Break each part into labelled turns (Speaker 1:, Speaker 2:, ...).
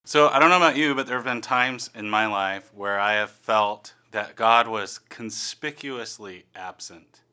Speaker 1: So I don't know about you, but there have been times in my life where I have felt that God was conspicuously absent.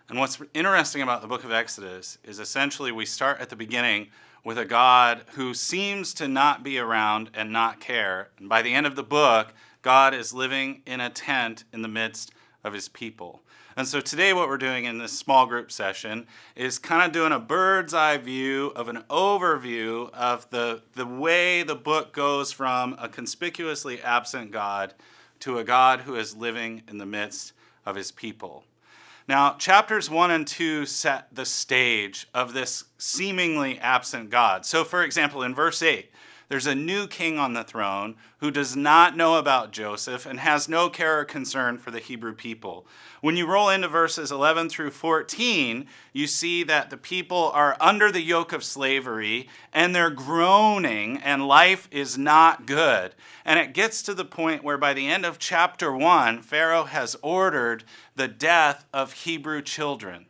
Speaker 1: And what's interesting about the book of Exodus is essentially we start at the beginning with a God who seems to not be around and not care. And by the end of the book, God is living in a tent in the midst of his people. And so today what we're doing in this small group session is kind of doing a bird's eye view of an overview of the way the book goes from a conspicuously absent God to a God who is living in the midst of his people. Now, chapters 1 and 2 set the stage of this seemingly absent God. So, for example, in verse 8, there's a new king on the throne who does not know about Joseph and has no care or concern for the Hebrew people. When you roll into verses 11 through 14, you see that the people are under the yoke of slavery and they're groaning and life is not good. And it gets to the point where by the end of chapter 1, Pharaoh has ordered the death of Hebrew children.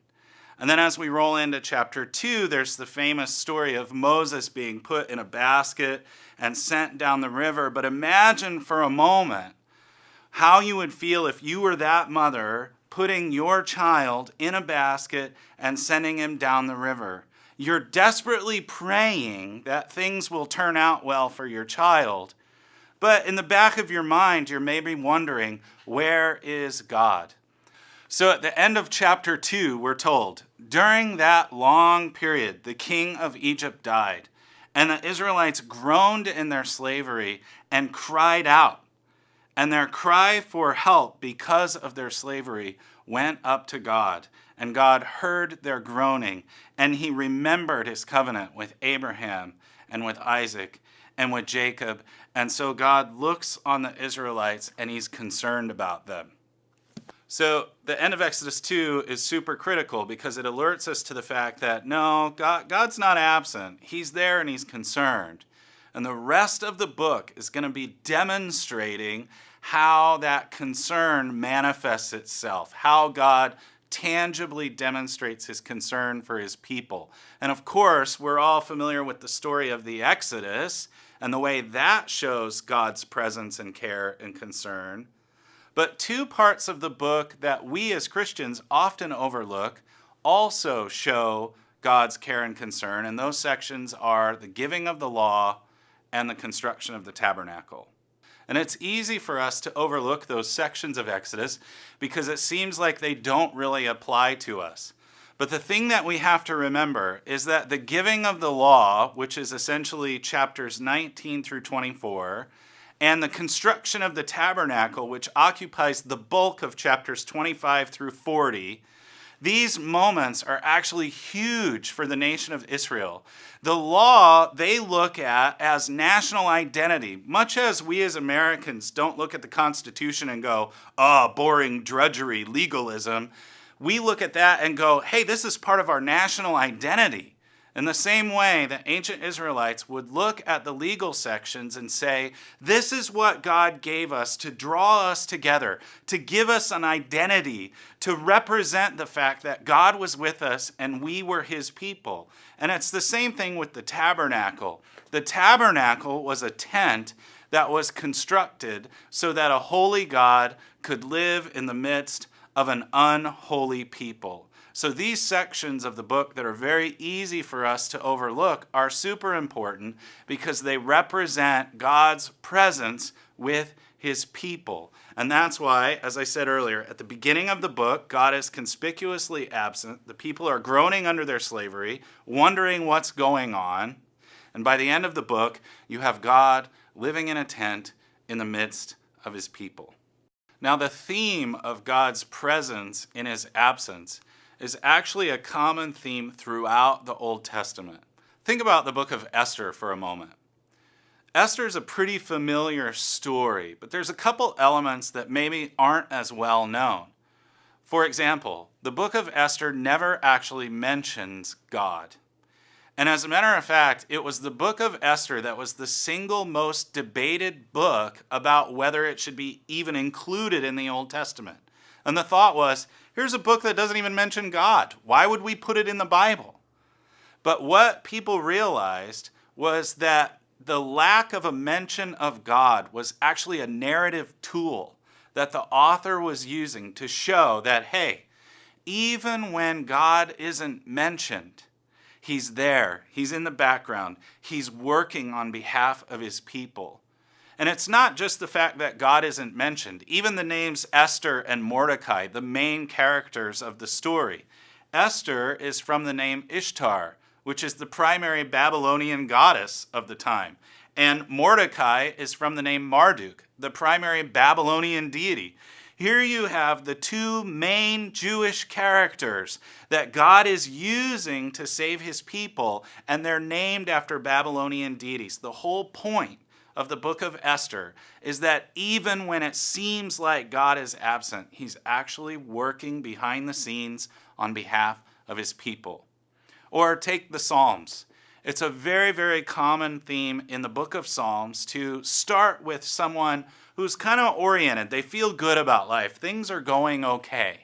Speaker 1: And then as we roll into chapter 2, there's the famous story of Moses being put in a basket and sent down the river. But imagine for a moment how you would feel if you were that mother putting your child in a basket and sending him down the river. You're desperately praying that things will turn out well for your child. But in the back of your mind, you're maybe wondering, where is God? So at the end of chapter 2, we're told, during that long period, the king of Egypt died, and the Israelites groaned in their slavery and cried out. And their cry for help because of their slavery went up to God. And God heard their groaning, and he remembered his covenant with Abraham and with Isaac and with Jacob. And so God looks on the Israelites, and he's concerned about them. So the end of Exodus 2 is super critical because it alerts us to the fact that no, God's not absent. He's there and he's concerned. And the rest of the book is going to be demonstrating how that concern manifests itself, how God tangibly demonstrates his concern for his people. And of course, we're all familiar with the story of the Exodus and the way that shows God's presence and care and concern. But two parts of the book that we as Christians often overlook also show God's care and concern, and those sections are the giving of the law and the construction of the tabernacle. And it's easy for us to overlook those sections of Exodus because it seems like they don't really apply to us. But the thing that we have to remember is that the giving of the law, which is essentially chapters 19 through 24, and the construction of the tabernacle, which occupies the bulk of chapters 25 through 40, these moments are actually huge for the nation of Israel. The law they look at as national identity, much as we as Americans don't look at the Constitution and go, oh, boring drudgery, legalism. We look at that and go, hey, this is part of our national identity. In the same way that ancient Israelites would look at the legal sections and say, this is what God gave us to draw us together, to give us an identity, to represent the fact that God was with us and we were his people. And it's the same thing with the tabernacle. The tabernacle was a tent that was constructed so that a holy God could live in the midst of an unholy people. So these sections of the book that are very easy for us to overlook are super important because they represent God's presence with his people. And that's why, as I said earlier, at the beginning of the book, God is conspicuously absent. The people are groaning under their slavery, wondering what's going on. And by the end of the book, you have God living in a tent in the midst of his people. Now, the theme of God's presence in his absence is actually a common theme throughout the Old Testament. Think about the book of Esther for a moment. Esther is a pretty familiar story, but there's a couple elements that maybe aren't as well known. For example, the book of Esther never actually mentions God. And as a matter of fact, it was the book of Esther that was the single most debated book about whether it should be even included in the Old Testament. And the thought was, here's a book that doesn't even mention God. Why would we put it in the Bible? But what people realized was that the lack of a mention of God was actually a narrative tool that the author was using to show that, hey, even when God isn't mentioned, he's there, he's in the background, he's working on behalf of his people. And it's not just the fact that God isn't mentioned. Even the names Esther and Mordecai, the main characters of the story. Esther is from the name Ishtar, which is the primary Babylonian goddess of the time. And Mordecai is from the name Marduk, the primary Babylonian deity. Here you have the two main Jewish characters that God is using to save his people, and they're named after Babylonian deities. The whole point of the book of Esther is that even when it seems like God is absent, he's actually working behind the scenes on behalf of his people. Or take the Psalms. It's a very, very common theme in the book of Psalms to start with someone who's kind of oriented. They feel good about life. Things are going okay.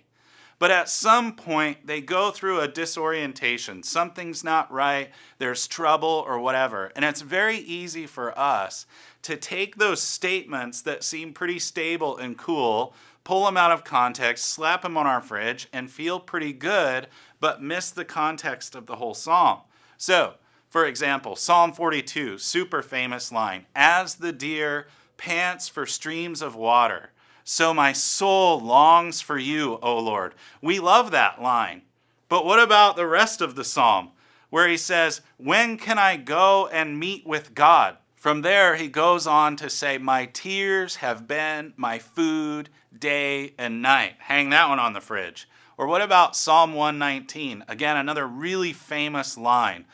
Speaker 1: But at some point, they go through a disorientation. Something's not right, there's trouble or whatever. And it's very easy for us to take those statements that seem pretty stable and cool, pull them out of context, slap them on our fridge, and feel pretty good, but miss the context of the whole psalm. So, for example, Psalm 42, super famous line, "As the deer pants for streams of water, so my soul longs for you, O Lord." We love that line. But what about the rest of the psalm, where he says, "When can I go and meet with God?" From there, he goes on to say, "My tears have been my food day and night." Hang that one on the fridge. Or what about Psalm 119? Again, another really famous line.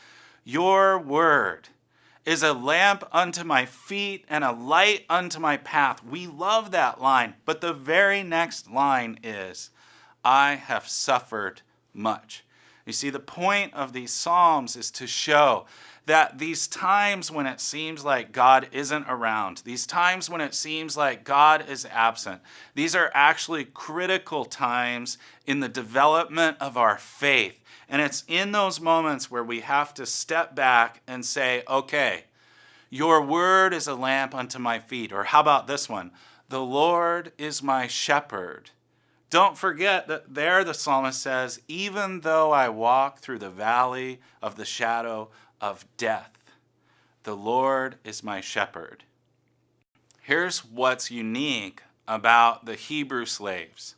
Speaker 1: "Your word is a lamp unto my feet and a light unto my path." We love that line. But the very next line is, "I have suffered much." You see, the point of these Psalms is to show that these times when it seems like God isn't around, these times when it seems like God is absent, these are actually critical times in the development of our faith. And it's in those moments where we have to step back and say, okay, your word is a lamp unto my feet. Or how about this one? The Lord is my shepherd. Don't forget that there the psalmist says, even though I walk through the valley of the shadow of death, the Lord is my shepherd. Here's what's unique about the Hebrew slaves.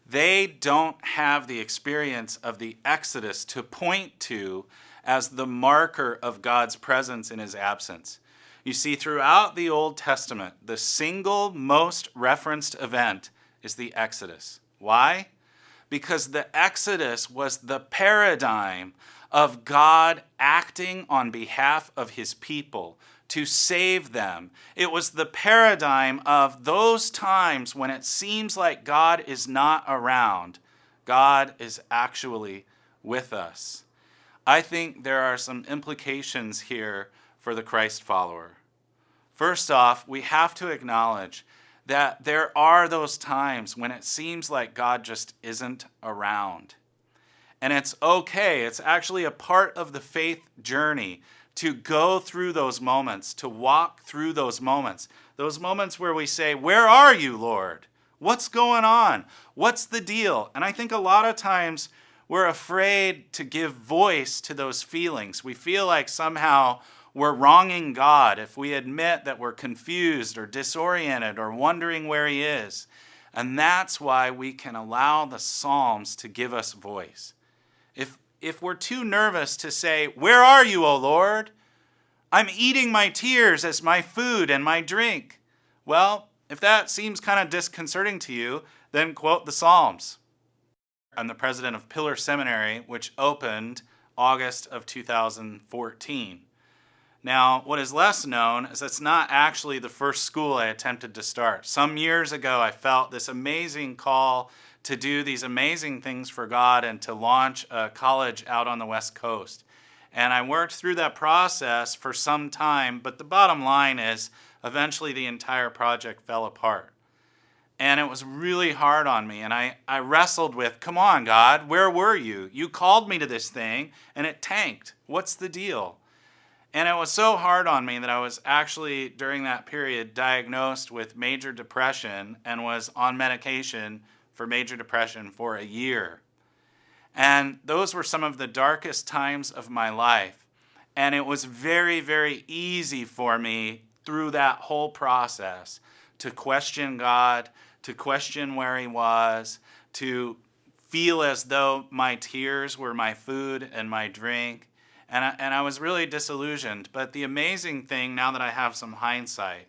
Speaker 1: They don't have the experience of the Exodus to point to as the marker of God's presence in his absence. You see, throughout the Old Testament, the single most referenced event is the Exodus. Why? Because the Exodus was the paradigm of God acting on behalf of his people to save them. It was the paradigm of those times when it seems like God is not around. God is actually with us. I think there are some implications here for the Christ follower. First off, we have to acknowledge that there are those times when it seems like God just isn't around. And it's okay. It's actually a part of the faith journey to go through those moments, to walk through those moments where we say, where are you, Lord? What's going on? What's the deal? And I think a lot of times we're afraid to give voice to those feelings. We feel like somehow we're wronging God if we admit that we're confused or disoriented or wondering where he is. And that's why we can allow the Psalms to give us voice. If we're too nervous to say, where are you, O Lord? I'm eating my tears as my food and my drink. Well, if that seems kind of disconcerting to you, then quote the Psalms. I'm the president of Pillar Seminary, which opened August of 2014. Now, what is less known is it's not actually the first school I attempted to start. Some years ago, I felt this amazing call to do these amazing things for God and to launch a college out on the West Coast. And I worked through that process for some time, but the bottom line is eventually the entire project fell apart. And it was really hard on me, and I wrestled with, come on, God, where were you? You called me to this thing, and it tanked. What's the deal? And it was so hard on me that I was actually, during that period, diagnosed with major depression and was on medication for major depression for a year. And those were some of the darkest times of my life. And it was very, very easy for me through that whole process to question God, to question where He was, to feel as though my tears were my food and my drink. And I was really disillusioned. But the amazing thing, now that I have some hindsight,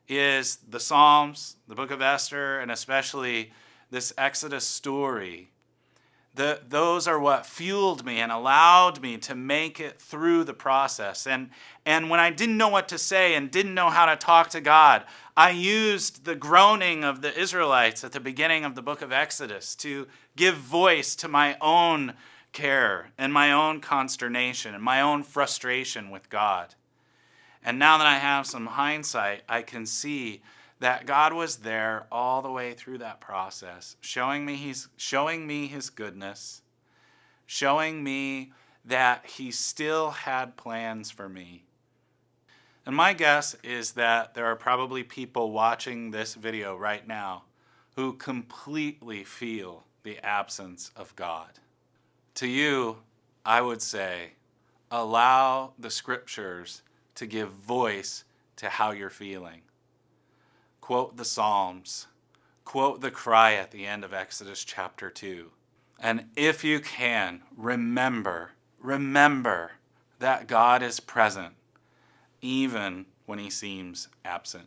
Speaker 1: is the Psalms, the book of Esther, and especially this Exodus story. Those are what fueled me and allowed me to make it through the process. And when I didn't know what to say and didn't know how to talk to God, I used the groaning of the Israelites at the beginning of the book of Exodus to give voice to my own care and my own consternation and my own frustration with God. And now that I have some hindsight, I can see that God was there all the way through that process, showing me His goodness, showing me that He still had plans for me. And my guess is that there are probably people watching this video right now who completely feel the absence of God. To you, I would say, allow the scriptures to give voice to how you're feeling. Quote the Psalms. Quote the cry at the end of Exodus chapter 2. And if you can, remember that God is present even when He seems absent.